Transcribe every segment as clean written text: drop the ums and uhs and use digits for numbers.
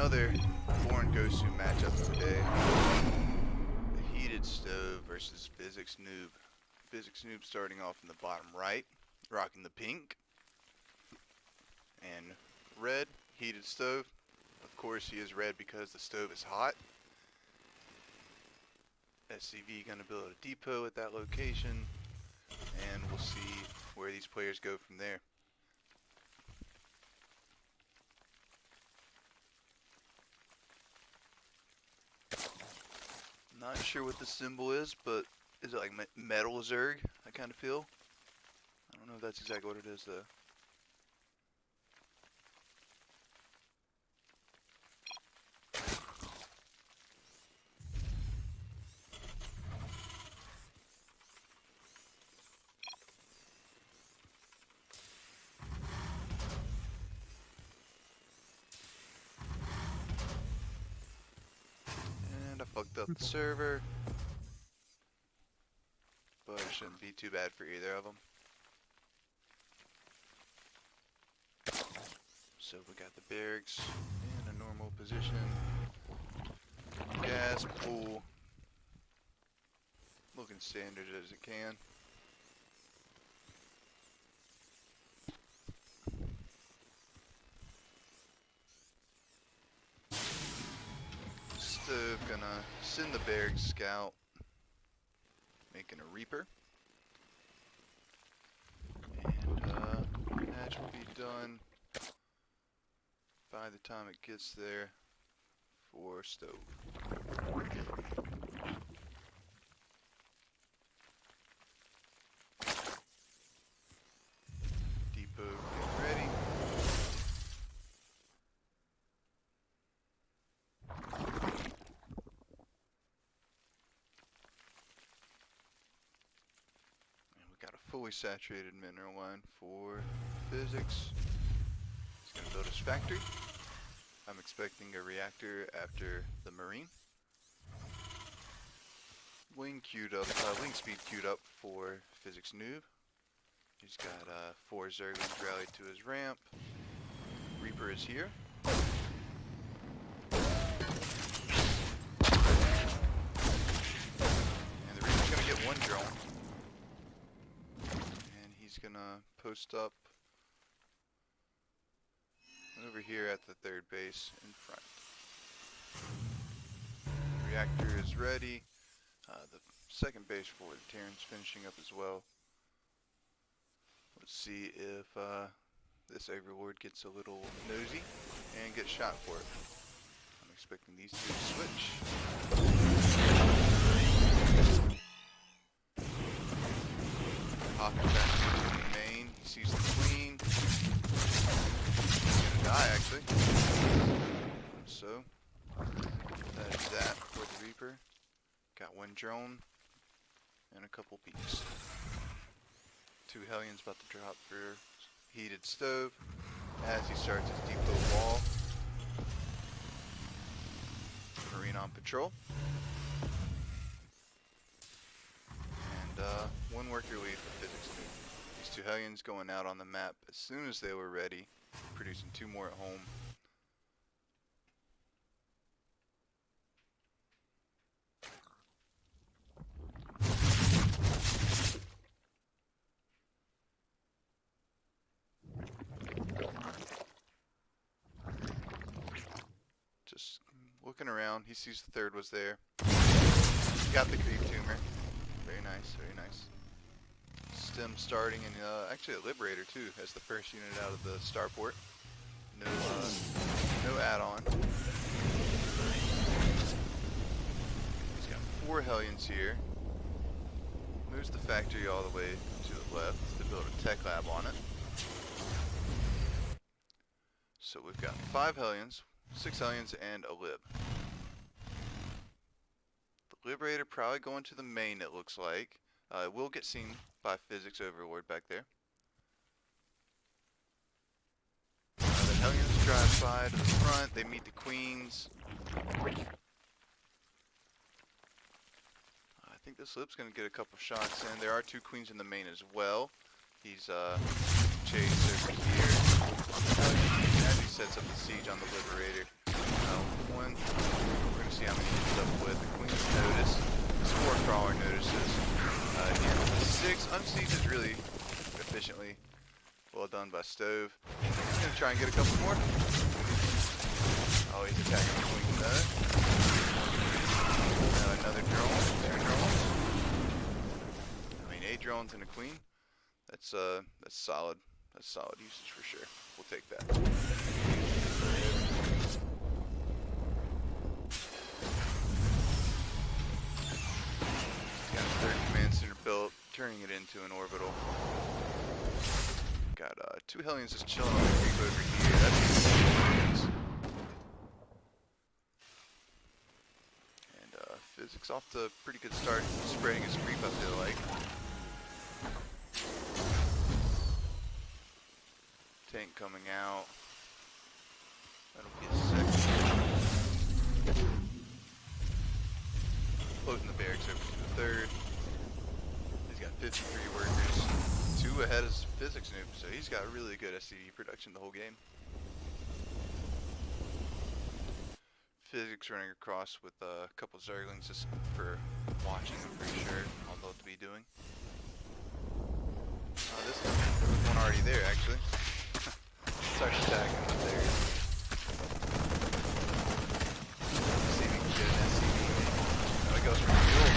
another foreign Gosu matchup today. The heated stove versus PhysicsNoob. PhysicsNoob starting off in the bottom right, rocking the pink. And red, heated stove. Of course he is red because the stove is hot. SCV gonna build a depot at that location, and we'll see where these players go from there. Not sure what the symbol is, but is it like metal Zerg? I kind of feel. I don't know if that's exactly what it is though. And I fucked up the server, but it shouldn't be too bad for either of them. So we got the barracks in a normal position. Gas pool, looking standard as it can. Stove gonna send the barracks scout, making a Reaper. And hatch will be done by the time it gets there for stove. Depot getting ready. And we got a fully saturated mineral line for physics. He's gonna build his factory. I'm expecting a reactor after the marine. Wing queued up, wing speed queued up for PhysicsNoob. He's got 4 Zerglings rallied to his ramp. Reaper is here. And the Reaper's gonna get 1 drone. And he's gonna post up over here at the 3rd base in front. The reactor is ready. The 2nd base for the Terran's finishing up as well. Let's see if this Overlord gets a little nosy and gets shot for it. I'm expecting these two to switch. Hopping back to the main. He sees the queen. Die actually. So that is that for the Reaper. Got 1 drone and a couple peaks. 2 Hellions about to drop for heated stove as he starts his depot wall. Marine on patrol. And 1 worker lead for PhysicsNoob. These 2 Hellions going out on the map as soon as they were ready. Producing 2 more at home. Just looking around, he sees the 3rd was there. Got the creep tumor. Very nice, very nice. Stem starting, and actually a Liberator too as the first unit out of the starport. No add-on. He's got 4 Hellions here. Moves the factory all the way to the left to build a tech lab on it. So we've got 5 Hellions, 6 Hellions, and a Lib. The Liberator probably going to the main, it looks like. It will get seen by Physics Overlord back there. The Hellions drive by to the front, they meet the Queens. I think this Lib's going to get a couple shots in. There are 2 Queens in the main as well. He's chased over here as he sets up the siege on the Liberator. One. We're gonna see how many he ends up with. The Queen's notice. The Spore Crawler notices. Again, the 6 unseizes really efficiently. Well done by Stove. He's gonna try and get a couple more. Oh, he's attacking the Queen though. Now another drone. 2 drones. I mean, 8 drones and a Queen. That's solid. That's solid usage for sure. We'll take that. Got a 3rd command center built, turning it into an orbital. Got 2 Hellions just chilling on the creep over here. That's and Physics off to a pretty good start, spreading his creep, I feel like. Tank coming out. That'll be a second. Closing the barracks over to the 3rd. He's got 53 workers. 2 ahead of PhysicsNoob, so he's got really good SCV production the whole game. Physics running across with a couple Zerglings just for watching, I'm pretty sure, all they'll be doing. Oh, there was one already there, actually. Start attacking up there. See if we can get an SCV. Now he goes for the mule.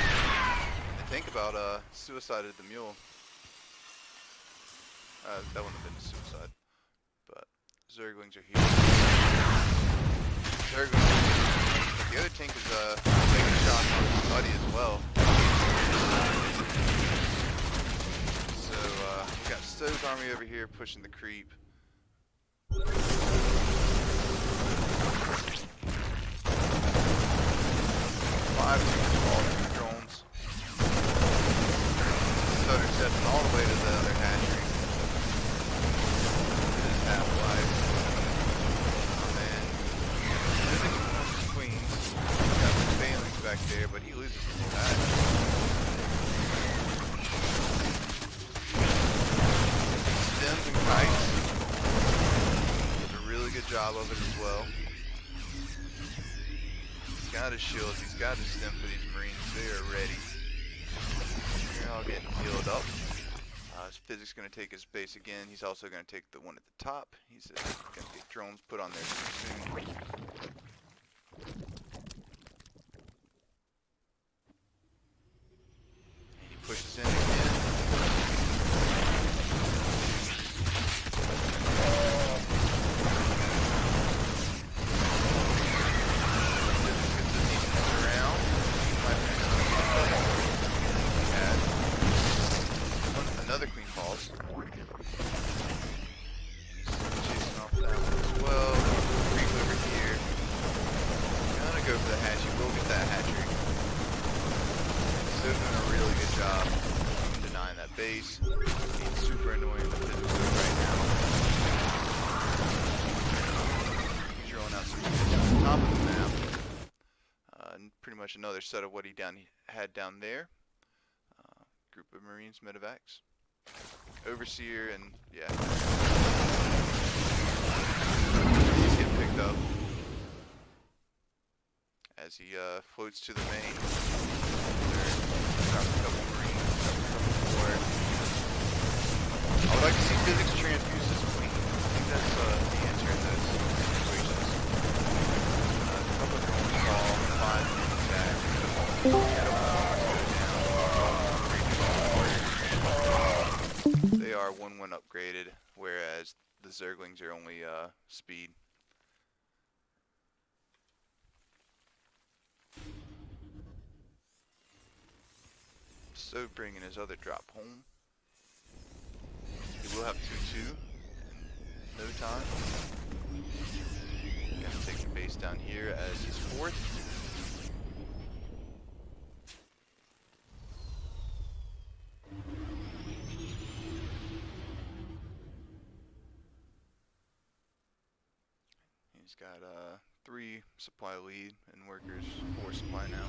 And think about suicided the mule. That wouldn't have been a suicide. But Zerglings are here. Zerglings. But the other tank is taking shots on his buddy as well. So we got Stove's army over here pushing the creep. 5 drones. Stutter stepping all the way to the other hatchery. It is half-life. And then Queens. Got some failings back there, but he loses the whole hatch. Stems and kites. Good job of it as well. He's got his shields, he's got his stem for these Marines, they are ready. They're all getting healed up. His Physics going to take his base again. He's also going to take the one at the top. He's going to get drones put on there soon. And he pushes in again. Another Queen falls. And he's chasing off that one as well. Creep over here. Gonna go for the hatch. He will get that hatchery. Still doing a really good job denying that base. Being super annoying with Physics right now. He's rolling out some units on the top of the map. Pretty much another set of what he had down there. Group of Marines, medevacs. Overseer and yeah. He's getting picked up as he floats to the main. Got a couple Marines, got a couple more. I would like to see Physics transfuse this Queen. I think that's the answer in those situations. A couple of drones fall, 5 attack. They are 1-1 upgraded, whereas the Zerglings are only speed. So bringing his other drop home. He will have 2-2 in no time. Gonna take the base down here as his 4th. He's got 3 supply lead and workers, 4 supply now.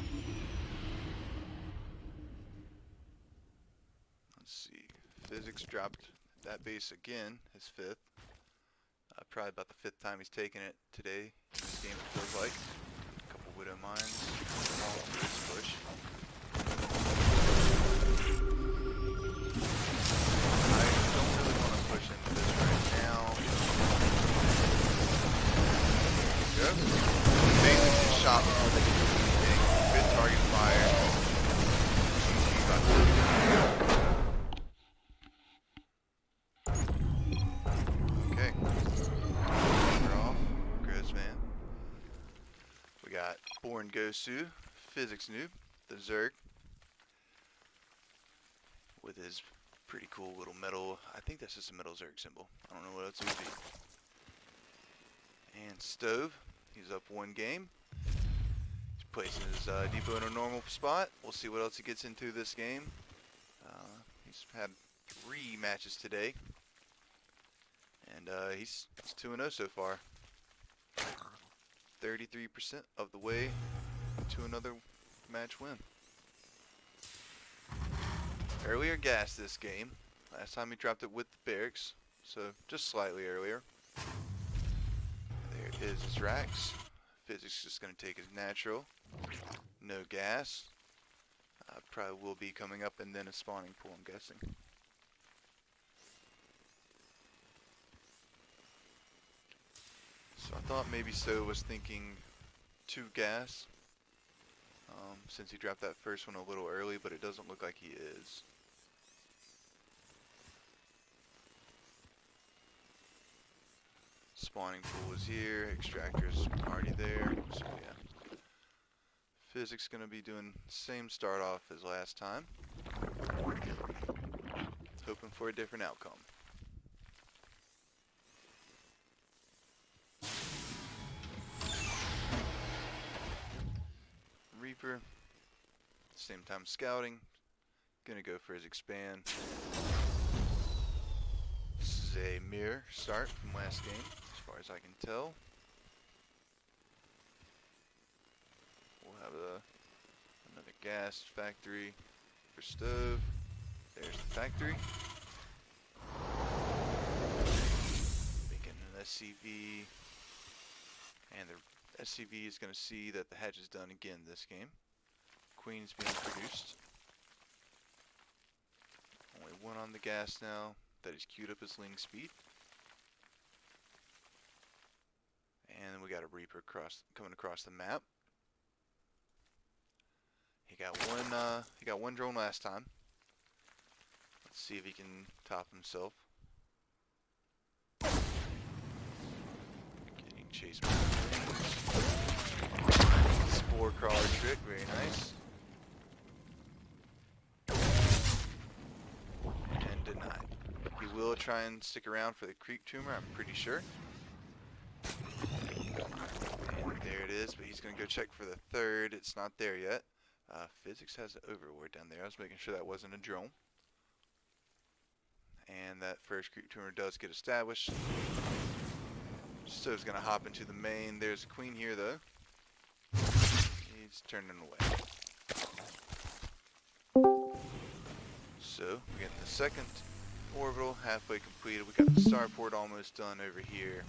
Let's see. Physics dropped that base again, his 5th. probably about the 5th time he's taken it today in this game, it feels like. A couple Widow Mines, all to this push. I don't really want to push into this right now. Yep. Basically shot before they can do anything. Good target fire. Okay. We're off. Gross man. We got Born Gosu, PhysicsNoob, the Zerg, with his pretty cool little metal, I think that's just a metal Zerg symbol. I don't know what else it would be. And Stove, he's up 1 game. He's placing his depot in a normal spot. We'll see what else he gets into this game. He's had 3 matches today. And he's 2-0 so far. 33% of the way to another match win. Earlier gas this game. Last time he dropped it with the barracks, so just slightly earlier. There is his racks. Physics just going to take his natural. No gas. Probably will be coming up and then a spawning pool, I'm guessing. So I thought maybe Stowe was thinking 2 gas. Since he dropped that first one a little early, but it doesn't look like he is. Spawning pool is here, extractor's already there, so yeah. Physics gonna be doing the same start off as last time. Hoping for a different outcome. Reaper, same time scouting, gonna go for his expand. This is a mirror start from last game, as far as I can tell. We'll have another gas factory for Stove. There's the factory. Making an SCV, and the SCV is going to see that the hatch is done again this game. Queen's being produced. Only 1 on the gas now. That he's queued up his leaning speed. And we got a Reaper coming across the map. He got one drone last time. Let's see if he can top himself. Getting chased by the things. Spore crawler trick, very nice. And denied. He will try and stick around for the creep tumor, I'm pretty sure. And there it is, but he's going to go check for the 3rd. It's not there yet. Physics has an overlord down there. I was making sure that wasn't a drone. And that first creep tumor does get established. So he's going to hop into the main. There's a queen here, though. He's turning away. So, we're getting the 2nd orbital halfway completed. We got the starport almost done over here.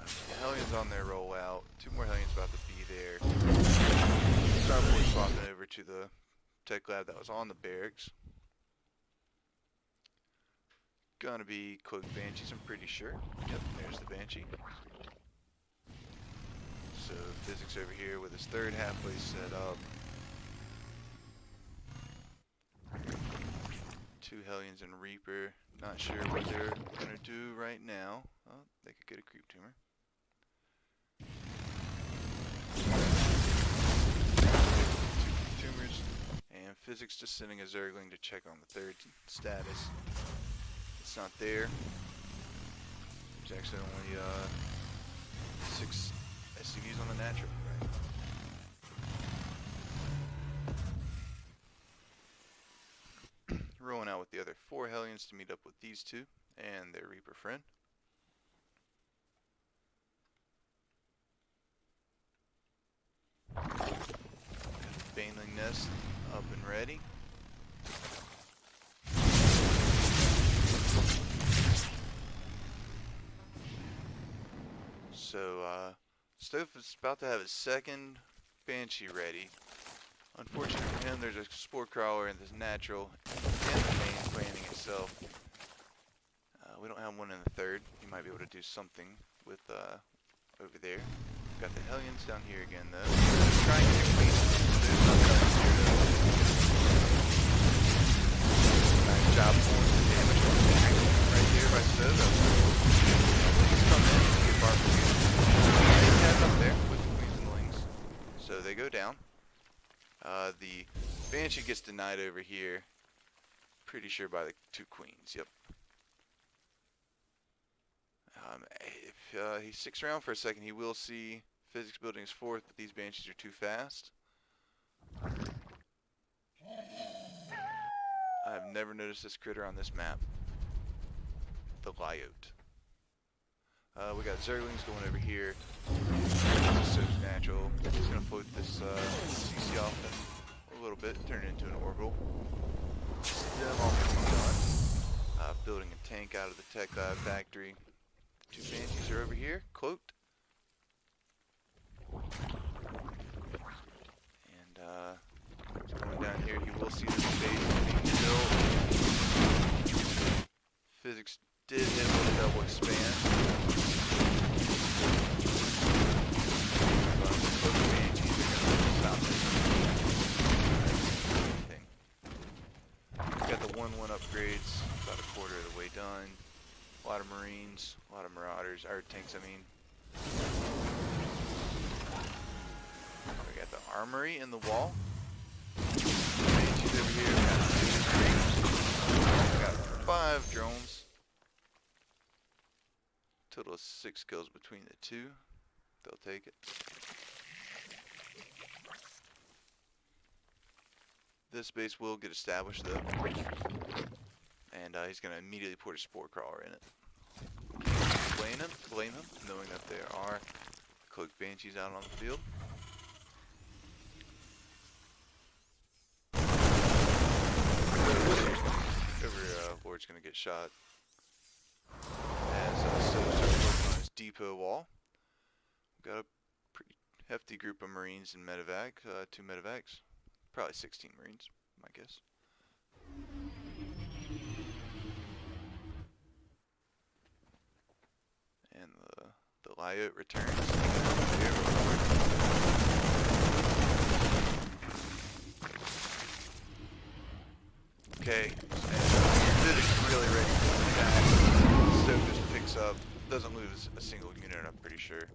The Hellions on their rollout. 2 more Hellions about to be there. Starport swapping over to the tech lab that was on the barracks. Gonna be cloaked banshees, I'm pretty sure. Yep, there's the banshee. So Physics over here with his 3rd halfway set up. 2 Hellions and Reaper. Not sure what they're gonna do right now. Oh, they could get a creep tumor. Tumors, and Physics just sending a Zergling to check on the 3rd status. It's not there. There's actually only 6 SCVs on the natural, right? Rolling out with the other 4 Hellions to meet up with these 2 and their Reaper friend. Baneling nest up and ready. So, Stove is about to have his second Banshee ready. Unfortunately for him, there's a Spore Crawler in this natural and the main planning itself. We don't have one in the third. He might be able to do something with, over there. Got the Hellions down here again, though. Trying to clean it. There's nothing here, though. Nice job pulling the damage from back right there by Stove. He's come in, get barbecue. He has up there with the Queens and Lings. So they go down. The Banshee gets denied over here. Pretty sure by the 2 Queens, yep. If he sticks around for a second, he will see Physics building his 4th, but these Banshees are too fast. I've never noticed this critter on this map. The Lyote. We got Zerglings going over here. So natural. He's going to float this CC off in a little bit, turn it into an orbital. Them almost done. Building a tank out of the tech factory. 2 Banshees are over here, cloaked. And going down here, you will see the base being built. Physics did hit with a double expand. Got the 1-1 upgrades, about a quarter of the way done. A lot of Marines, a lot of Marauders, or tanks, I mean. We got the armory in the wall. Banshees over here. We got 5 drones. Total of 6 kills between the 2. They'll take it. This base will get established though. And he's going to immediately put a Spore Crawler in it. Blame him, knowing that there are cloaked Banshees out on the field. Overlord's going to get shot. As Stove's working on his depot wall. We've got a pretty hefty group of Marines and medevac, 2 medevacs. Probably 16 Marines, my guess. And the Lyote returns. Okay, Physics really ready for the attack. Stove just picks up, doesn't lose a single unit, I'm pretty sure.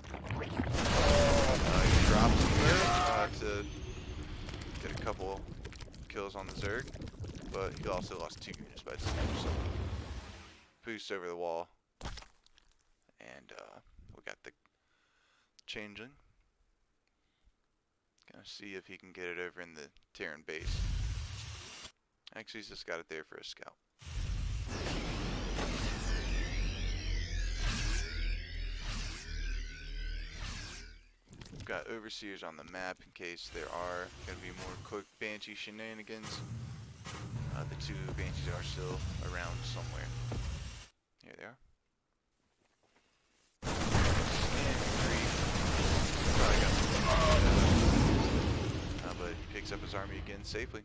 He drops him to get a couple kills on the Zerg, but he also lost 2 units by the time, so boost over the wall. And we got the Changeling. Gonna see if he can get it over in the Terran base. Actually, he's just got it there for a scout. We've got Overseers on the map in case there are gonna be more cloaked Banshee shenanigans. The 2 Banshees are still around somewhere. Here they are. But he picks up his army again safely.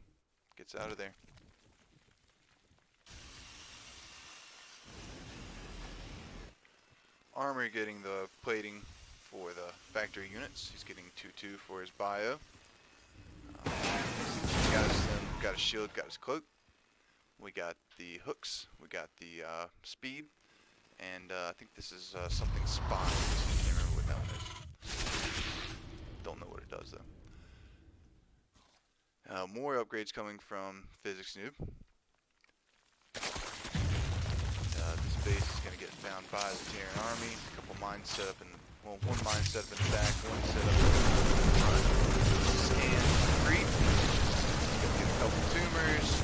Gets out of there. Armory getting the plating for the factory units. He's getting 2-2 for his bio. Got his shield, got his cloak. We got the hooks. We got the speed. And I think this is something spot. I can't remember what that one is. Don't know what it does though. More upgrades coming from PhysicsNoob. This base is going to get found by the Terran army. A couple mines set up in, well, 1 mine set up in the back, 1 set up in the front. Scan, creep. Gonna get a couple tumors.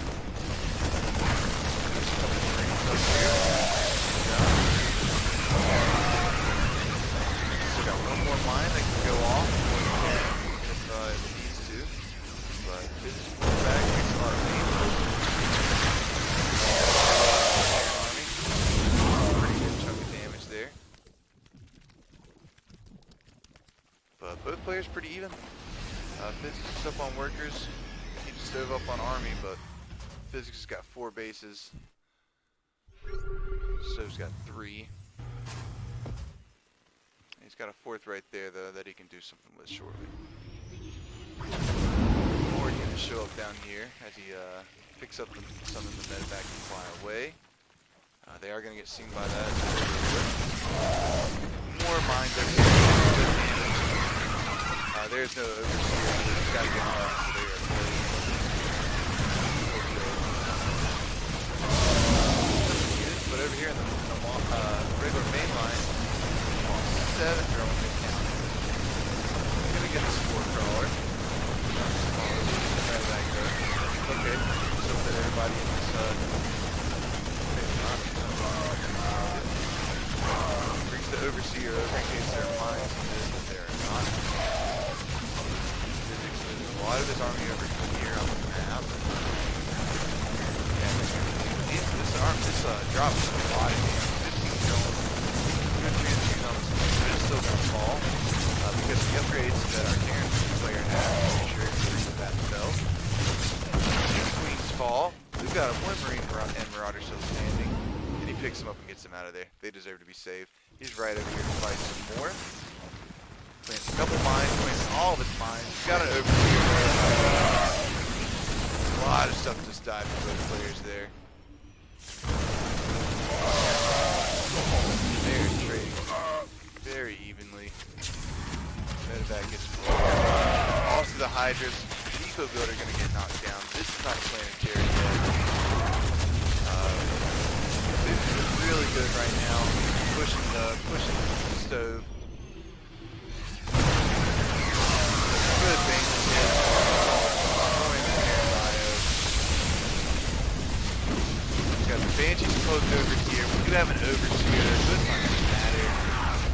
There's a couple Marines up here. Still got 1 more mine that can go off if it needs to. But Physics pulls back, makes a lot of pain. Pretty good chunk of damage there. But both players pretty even. Physics is up on workers. He just stove up on army, but Physics has got 4 bases. Stove's got 3. He's got a 4th right there, though, that he can do something with shortly. Or he's going to show up down here as he picks up some of the medevac and fly away. They are going to get seen by that. More mines over here. There's no overseer. He's got to get off. So they are closed. But over here in the regular main line, 7 drones in town. I'm going to get the spore crawler. Okay, so that everybody in this brings the overseer over in case there are mines in this, but there are not. Physics moves a lot of his army over here on the map. Yeah, this drops a lot of damage. 15 drones. Good transfusion on this one, but it's still going to fall. Because the upgrades that our Terran player has, make sure it's that spell. Queens fall. We've got one Marine and Marauder still standing. And he picks them up and gets them out of there. They deserve to be saved. He's right over here to fight some more. Plants a couple mines, plants all of his mines. He's got an overseer. A lot of stuff just died from both players there. They're trading very evenly. Medevac gets blown. Also the Hydras. The Eco Builder going to get knocked down. This is not a planetary yet. This is really good right now. Pushing the stove. Good thing. Got the Banshees closed over here. We do have an overseer, so it's not going to matter.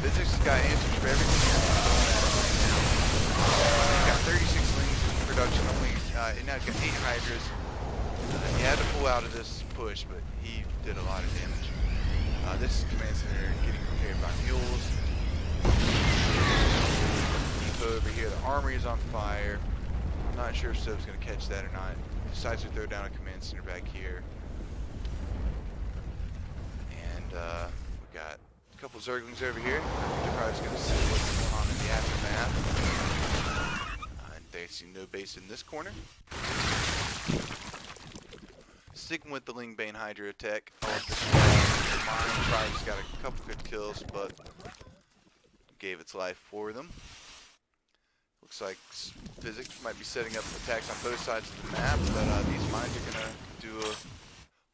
Physics has got answers for everything that's going on right now. He's got 36 lings in production, and now he's got 8 Hydras. He had to pull out of this push, but he did a lot of damage. This command center getting prepared by mules. Depot over here, the armory is on fire. I'm not sure if Stove's going to catch that or not. He decides to throw down a command center back here. And we got a couple Zerglings over here. They're probably just going to see what's going on in the aftermath. They see no base in this corner. Sticking with the Lingbane Hydra attack. Mine probably just got a couple good kills, but gave its life for them. Looks like Physics might be setting up attacks on both sides of the map, but these mines are going to do a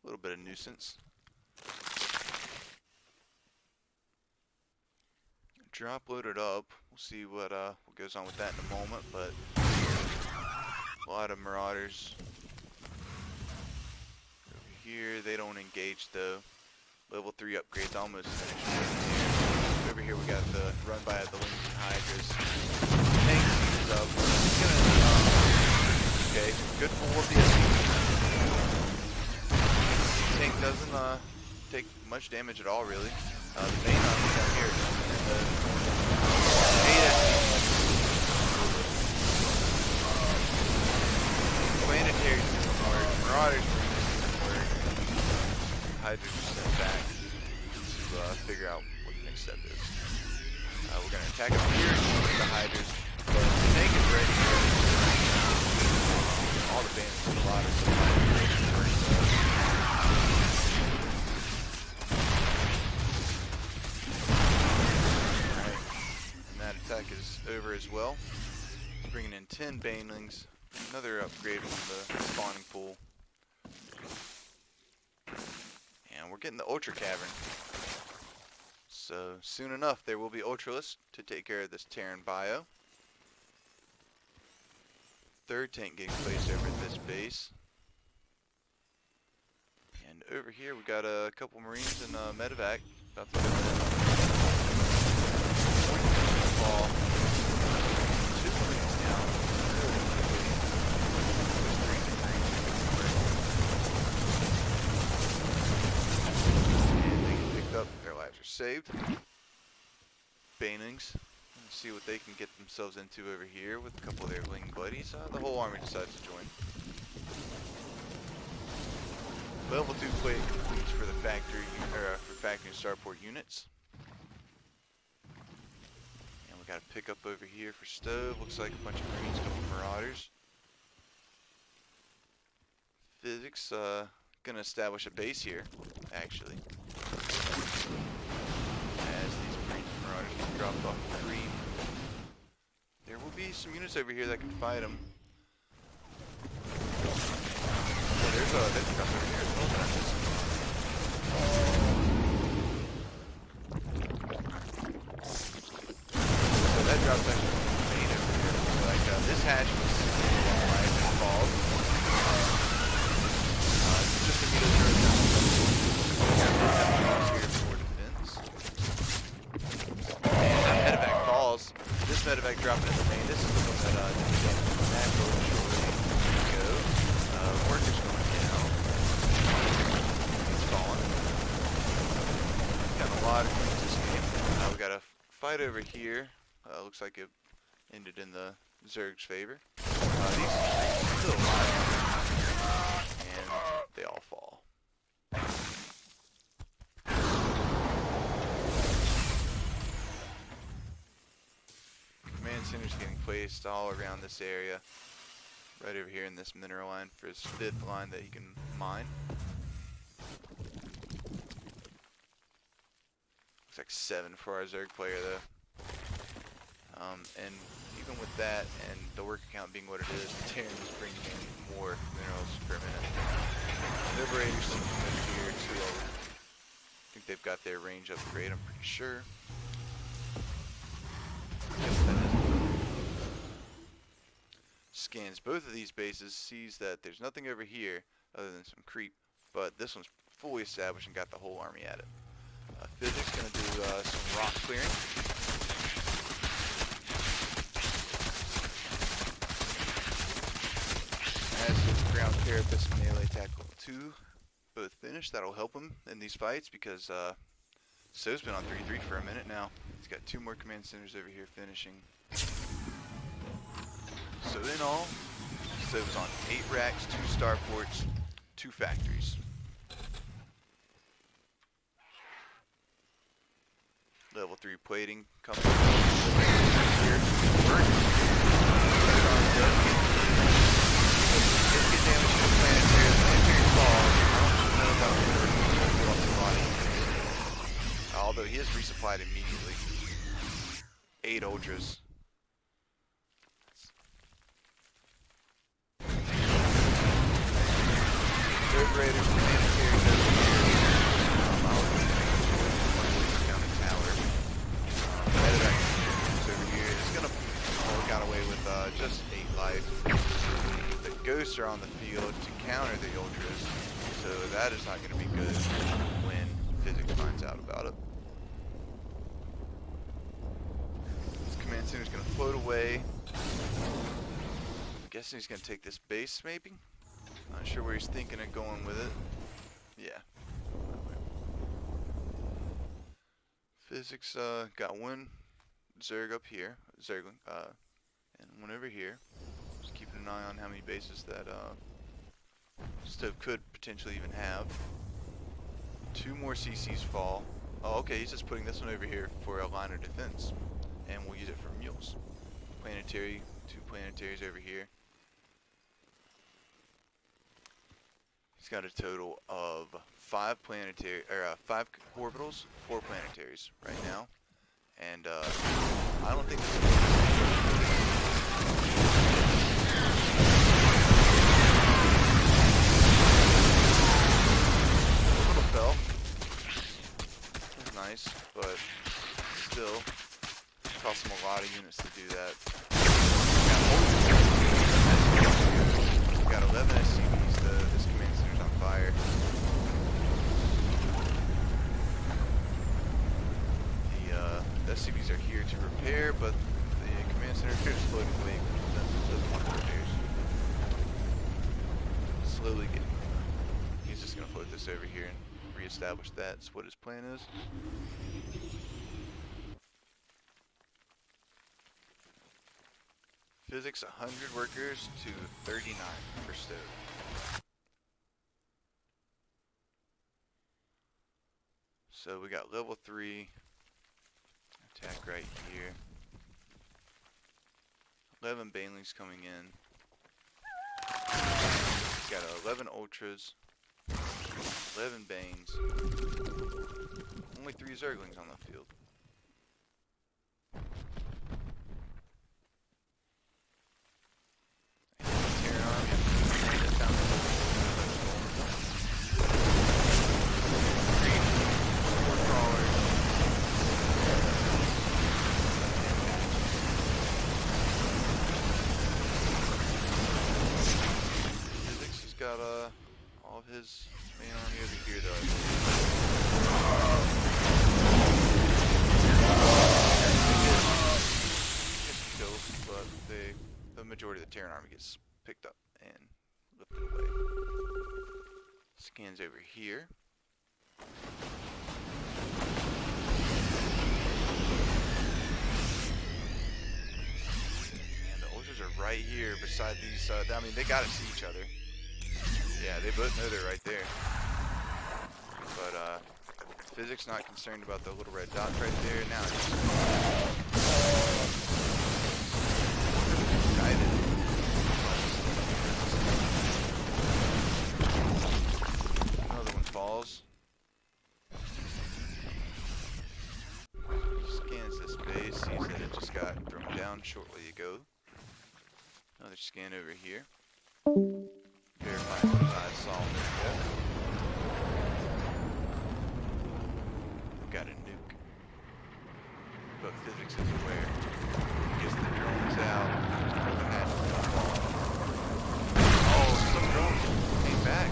little bit of nuisance. Drop loaded up. We'll see what goes on with that in a moment, but a lot of Marauders over here. They don't engage though. Level 3 upgrades almost finished. Over here we got the run by the Wings and Hydras. Tank sees up. Okay, good for BSC. Tank doesn't take much damage at all really. The main army down here. Planetary didn't work. Marauders didn't work. Hydras are sent back to figure out what the next step is. We're going to attack up here with the Hydras. But the tank is ready. All the bandits are a lot of attack is over as well. Bringing in 10 banelings, another upgrade from the spawning pool. And we're getting the Ultra Cavern. So soon enough there will be Ultralists to take care of this Terran bio. Third tank getting placed over at this base. And over here we got a couple Marines and a medevac about to go in. Ball. 2 Marines down. And they get picked up. Their lives are saved. Banelings. see what they can get themselves into over here with a couple of their wing buddies. The whole army decides to join. Level 2 plate completes for the factory, for factory and starport units. And we got a pickup over here for stove. Looks like a bunch of Marines, a couple Marauders. Physics, gonna establish a base here, actually. As these Marines and Marauders get dropped off the creep. There will be some units over here that can fight them. Oh, there's a drop over here as well. So that drop's actually made over here. Like, this hatch was alive and involved. Just a meter here for defense. And medevac falls. This medevac dropping in the main. This is the one that did damage to the macro. There we go. Workers going down. He's falling. Got a lot of units this game. We got a fight over here. Looks like it ended in the Zerg's favor. These are still alive. And they all fall. Command centers getting placed all around this area. Right over here in this mineral line for his 5th line that he can mine. Looks like 7 for our Zerg player though. And even with that and the worker count being what it is, Terran is bringing in more minerals per minute. Liberators seem to be here too. I think they've got their range upgrade, I'm pretty sure. Yep, that is. Scans both of these bases, sees that there's nothing over here other than some creep, but this one's fully established and got the whole army at it. Physics gonna do some rock clearing. As his ground carapace and melee attack level 2 both finished, that'll help him in these fights because So's been on 3-3 for a minute now. He's got 2 more command centers over here finishing. So in all, So's on 8 racks, 2 starports, 2 factories. Level 3 plating coming here. Let's get damage to the planetary. The planetary falls. I don't know about the although he is resupplied immediately. 8 ultras. Third raiders, planetary over here. Down the tower. Medevac over here. It's gonna got away with just 8 life. The ghosts are on the field to counter the ultras, so that is not going to be good when Physics finds out about it. This command center is going to float away. I'm guessing he's going to take this base, maybe? Not sure where he's thinking of going with it. Yeah. Physics got 1 Zerg up here, Zergling, and 1 over here. Just keeping an eye on how many bases that Stove could potentially even have. 2 more CCs fall. Oh, okay, he's just putting this one over here for a line of defense, and we'll use it for mules. Planetary, 2 planetaries over here. He's got a total of 5 planetary, or 5 orbitals, 4 planetaries right now, and I don't think this is a little fell. That's nice, but still cost him a lot of units to do that. We got 11 SCVs. This command center's on fire. The SCVs are here to repair, but the command center is floating away because doesn't want the repairs. Slowly getting. He's just gonna float this over here and reestablish that. That's what his plan is. Physics 100 workers to 39 for stove. So we got level 3 attack right here. 11 banelings coming in. Got 11 ultras, 11 banes, only 3 zerglings on the field. Got all of his main army over here though. Gets kills, but the majority of the Terran army gets picked up and lifted away. Scans over here. And the ultras are right here beside these. I mean, they gotta see each other. Yeah, they both know they're right there. But, Physics not concerned about the little red dots right there. Now it's guided. Another one falls. Scans this base, sees that it just got thrown down shortly ago. Another scan over here. Verifying what I saw there. Got a nuke. But Physics is aware. Gets the drones out. The hatch is fall. Oh, some drones came back.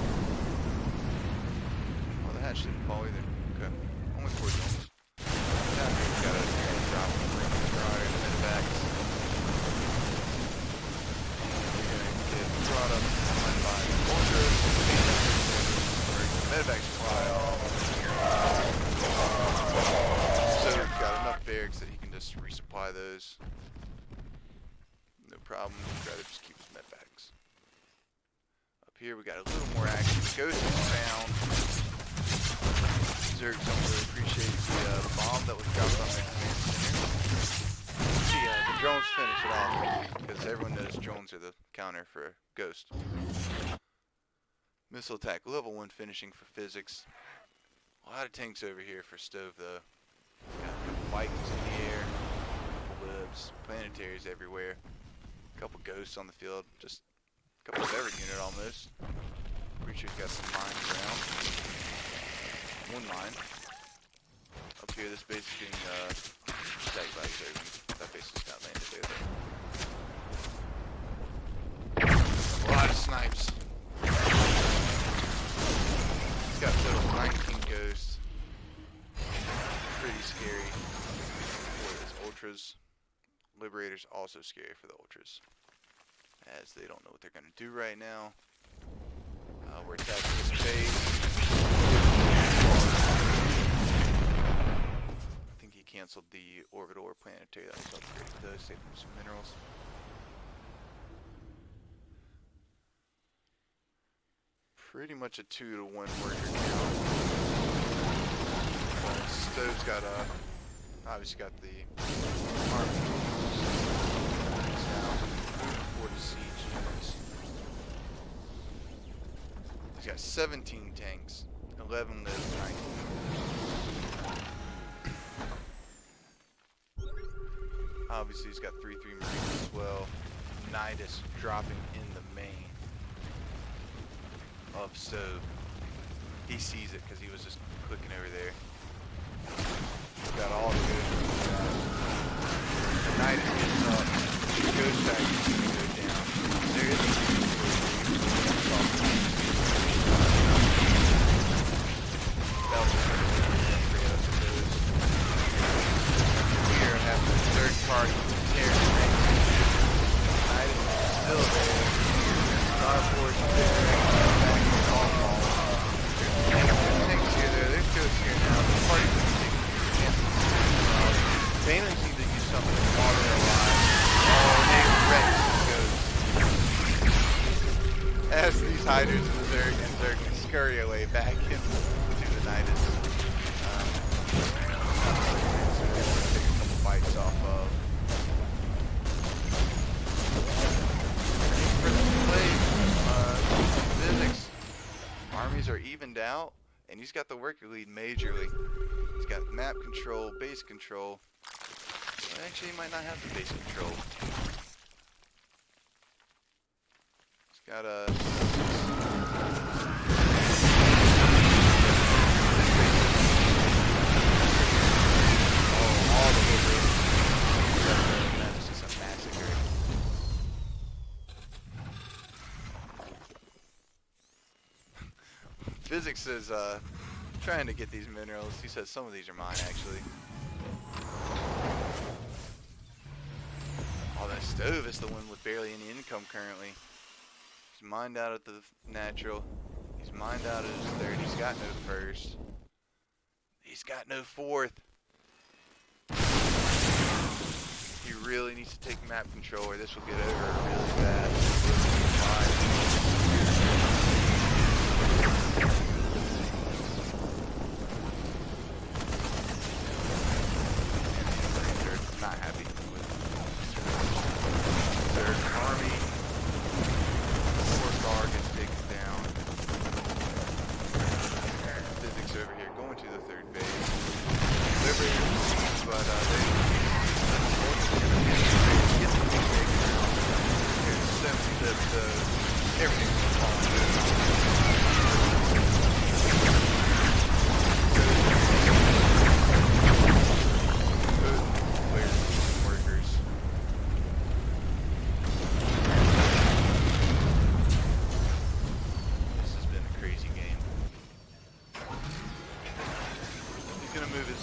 Oh, the hatch didn't fall either. Okay. Only 4 drones. Down here, we got a drop from the dryer and then back. We're gonna get brought up. Medevac supply. So we've got enough barracks that he can just resupply those. No problem. He'd rather just keep his medevacs. Up here we got a little more action. Ghost is found. Zergs don't really appreciate the bomb that was dropped on their command center. The drones finish it off because everyone knows drones are the counter for Ghost. Missile attack, level 1 finishing for Physics. A lot of tanks over here for Stove though. Got Vikings in the air, libs, planetaries everywhere. A couple ghosts on the field, just a couple of every unit almost. Creature's got some mines around. 1 mine. Up here this base is getting attacked by Zerglings. That base just got landed there though. A lot of snipes. Got total 19 ghosts. Pretty scary for his ultras. Liberators also scary for the ultras, as they don't know what they're gonna do right now. We're attacking this base. I think he canceled the orbital or planetary. That was upgraded though, saved him some minerals. Pretty much a 2-to-1 worker count. Stove's got obviously got the army now for the siege units. He's got 17 tanks, 11 lives, 19. Obviously he's got 3-3 Marines as well. Nidus dropping in the main of Stove. He sees it because he was just clicking over there. Got all the ghosts. The Nidus gets up. The ghost tag is going to go down. There is we are having a third party Terran tank. Nidus is still there. Starport is there. Banelings need to use something to water their lives. Oh, they wrecked. as these hiders in the Zerg and Zerg can scurry away back into the Nidus. So they want to take a couple bites off of. For the play, Physics armies are evened out, and he's got the worker lead majorly. He's got map control, base control. Well, actually, he might not have the base control. He's got a. All the way through. That's just a massacre. Physics is trying to get these minerals. He says some of these are mine, actually. Oh, that stove is the one with barely any income currently. He's mined out at the natural. He's mined out at his third. He's got no first. He's got no fourth. He really needs to take map control or this will get over really fast. Not happy with their army. 4-star gets taken down. Physics over here going to the third base. Liberator, but they get the taken down. There's 70 that everything's falling through.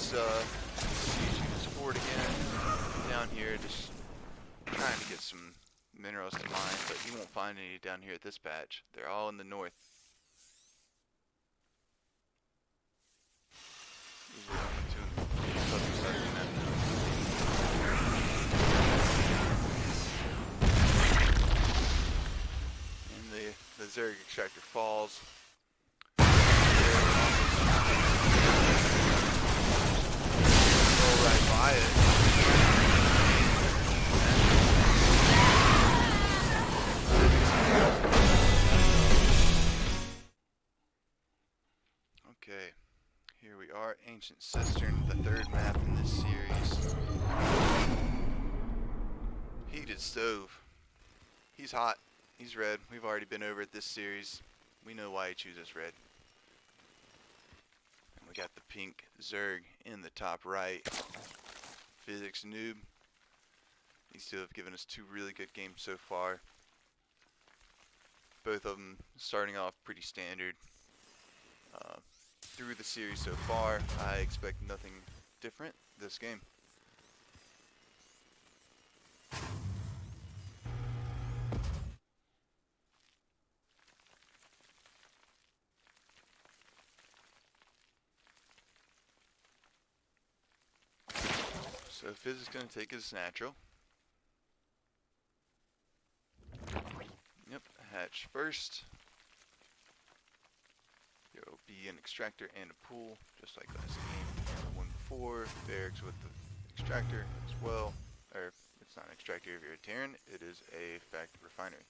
Siege units forward again. Down here, just trying to get some minerals to mine, but you won't find any down here at this patch. They're all in the north. These are only two in the southern side of the map now. And the Zerg extractor falls. Right by it. Okay, here we are, Ancient Cistern, the third map in this series. Heated Stove. He's hot. He's red. We've already been over it this series. We know why he chooses red. We got the pink Zerg in the top right. PhysicsNoob. These two have given us two really good games so far. Both of them starting off pretty standard. Through the series so far, I expect nothing different this game. So Fizz is going to take his natural. Yep, hatch first. There will be an extractor and a pool, just like last game and the one before. Barracks with the extractor as well. Or, it's not an extractor if you're a Terran, it is a fact refinery.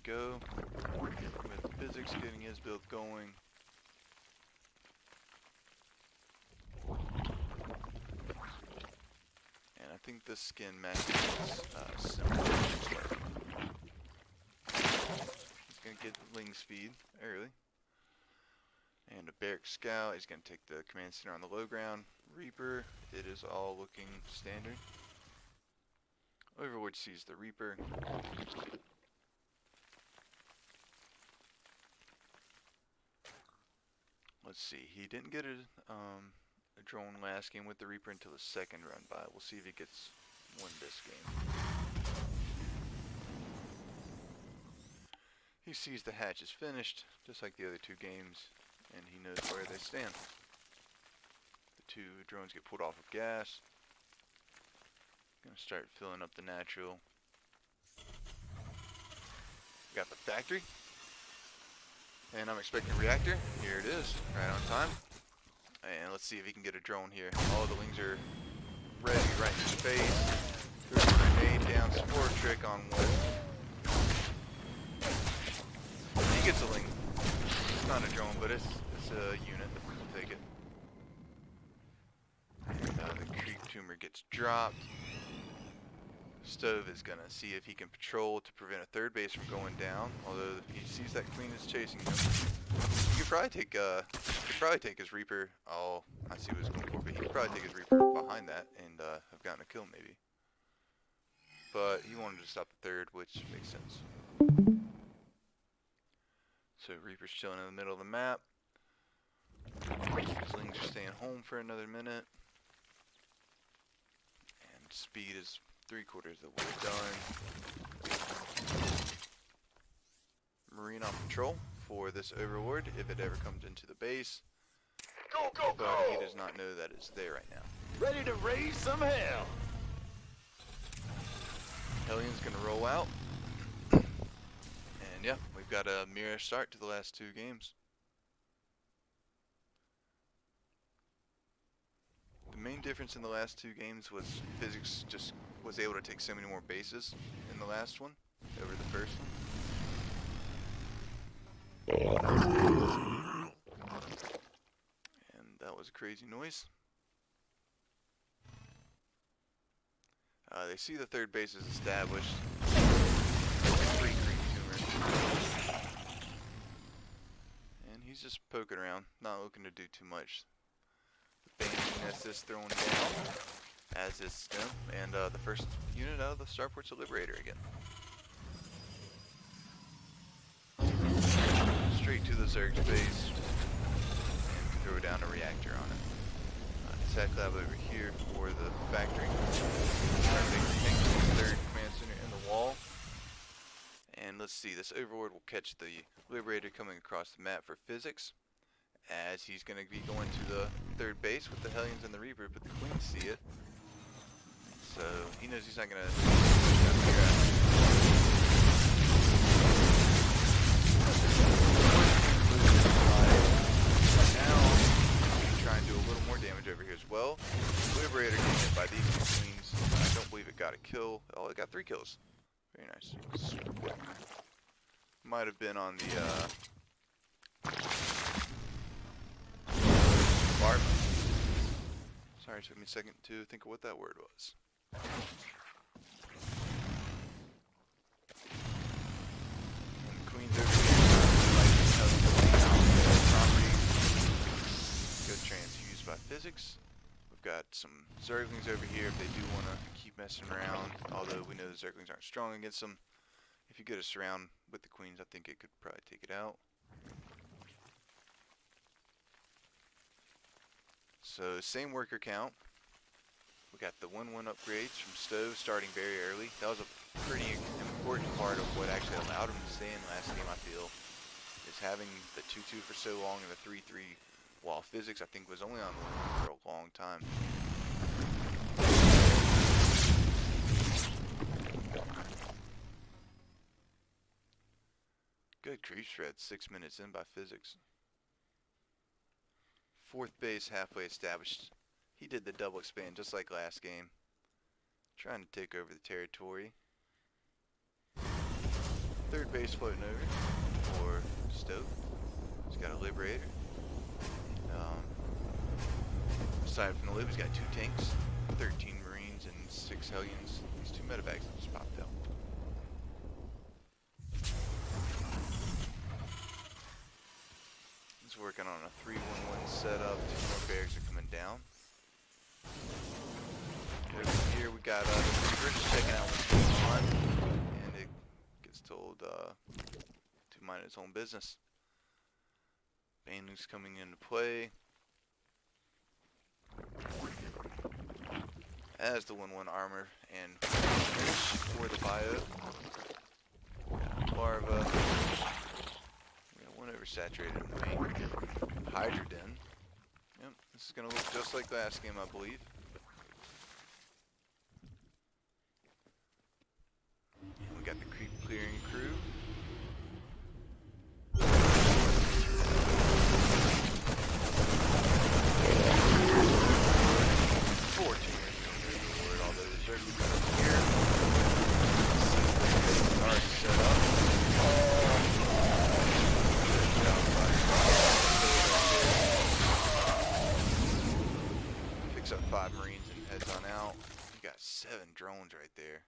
Go with Physics getting his build going. And I think the skin matches similar. He's going to get Ling speed early. And a Barrack Scout. He's going to take the command center on the low ground. Reaper. It is all looking standard. Overlord sees the Reaper. Let's see, he didn't get a drone last game with the Reaper until the second run by. We'll see if he gets one this game. He sees the hatch is finished, just like the other two games. and he knows where they stand. The two drones get pulled off of gas. Gonna start filling up the natural. Got the factory. And I'm expecting a reactor. Here it is, right on time. And let's see if he can get a drone here. All the wings are ready right in his face. There's a grenade down, spore trick on one. He gets a ling. It's not a drone, but it's a unit. We'll take it. And the creep tumor gets dropped. Stove is gonna see if he can patrol to prevent a third base from going down. Although if he sees that queen is chasing him, he could probably take his Reaper. Oh, I see what he's going for, but he could probably take his Reaper behind that and have gotten a kill maybe. But he wanted to stop the third, which makes sense. So Reaper's chilling in the middle of the map. Slings are staying home for another minute. And speed is 3/4 of the way done. Marine on patrol for this overlord if it ever comes into the base. Go, go, but go! he does not know that it's there right now. Ready to raise some hell! Hellion's gonna roll out. And yeah, we've got a mirror start to the last two games. The main difference in the last two games was Physics just was able to take so many more bases in the last one over the first one. And that was a crazy noise. They see the third base is established. Free creep tumor. And he's just poking around, not looking to do too much. The banding nest is thrown down, as is Stem, and the first unit out of the starport's a Liberator again. Straight to the Zerg's base, and throw down a reactor on it. Tech lab over here for the factory. Try to take the tank to the third command center in the wall. And let's see, this Overlord will catch the Liberator coming across the map for Physics, as he's going to be going to the third base with the Hellions and the Reaper, but the Queens see it. So he knows he's not going to try and do a little more damage over here as well. Liberator getting hit by these two Queens. I don't believe it got a kill. Oh, it got 3 kills. Very nice. Might have been on the Barb. Sorry, it took me a second to think of what that word was. And the Queen's over here. Property. Good transfused by Physics. We've got some Zerglings over here if they do want to keep messing around, although we know the Zerglings aren't strong against them. If you get a surround with the Queens, I think it could probably take it out. So same worker count. We got the 1-1 upgrades from Stove starting very early. That was a pretty important part of what actually allowed him to stay in last game, I feel, is having the 2-2 for so long and the 3-3, while Physics I think was only on the 1 for a long time. Good creep shred, 6 minutes in by Physics. Fourth base halfway established. He did the double expand just like last game. Trying to take over the territory. Third base floating over for Stoke. He's got a Liberator. Aside from the Lib, he's got 2 tanks, 13 Marines, and 6 Hellions. These 2 medevacs that just popped out. He's working on a 3-1-1 setup. 2 more barracks are coming down. Over here we got the Reaper just checking out what's going on, and it gets told to mind its own business. Bandung's coming into play as the 1-1 armor and for the bio. Larva. We got 1 over saturated in weight. Hydra Den. Yep, this is gonna look just like last game, I believe. And we got the creep clearing crew. Picks up 5 Marines and heads on out. You got 7 drones right there.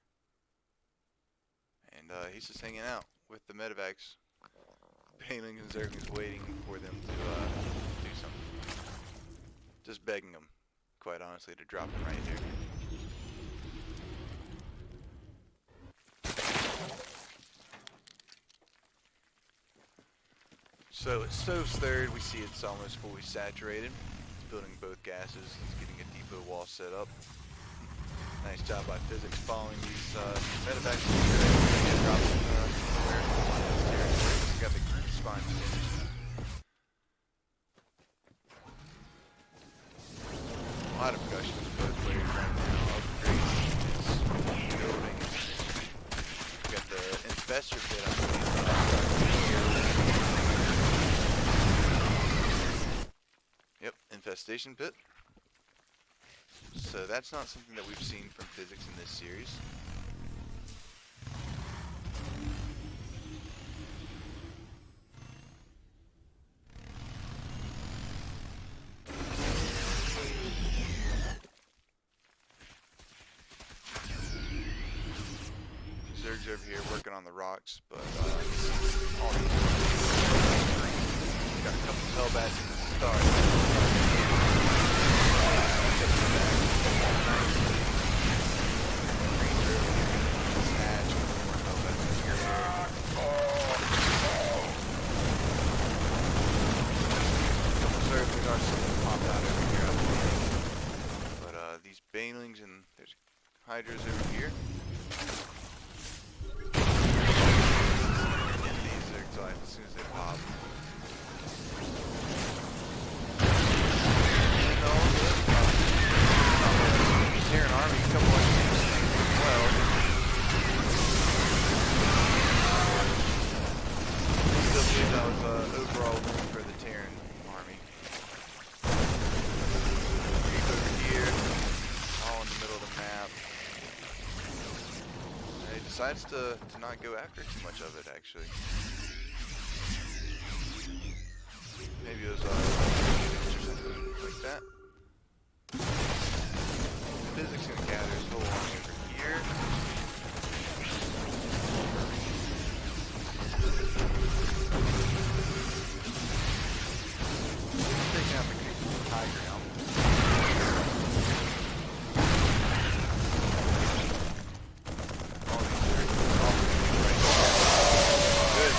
And he's just hanging out with the medevacs. Baneling and Zergling's waiting for them to do something. Just begging them, quite honestly, to drop him right here. So at Stove's third, we see it's almost fully saturated. It's building both gases. It's getting a depot wall set up. Nice job by Physics following these medevacs. Dropping we got the group spine finished. A lot of gushers both ways right now. Upgrades is building. We got the infestor pit, I believe. Yep, infestation pit. So that's not something that we've seen from Physics in this series. Zerg's over here working on the rocks, but all these got a couple tailbacks in the start. Zerglings are something to pop out over here, I believe. But these banelings and there's hydras over here. As soon as they pop. Terran army, a couple of teams as well. Still believe that was overall win for the Terran army. Creep over here, all in the middle of the map. And he decides to not go after too much of it, actually. Maybe it was or something like that. Physics gonna gather his whole army over here. Taking out the creep from the high ground. All these are off right now. Good.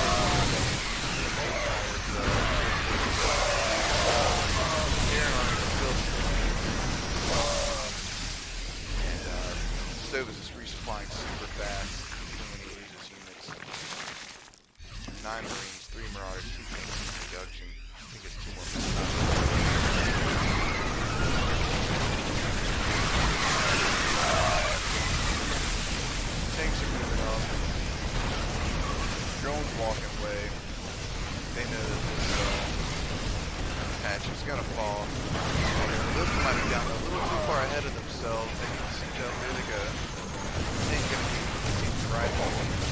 Stove is just resupplying super fast, even when he loses units. 9 Marines, 3 Marauders, 2 tanks in production. I think it's 2 more. Tanks are moving up. Drones walking away. They know that this patch is gonna fall. Those might be down a little too far ahead of themselves. They can see, there they go. Tank gonna keep the rifle.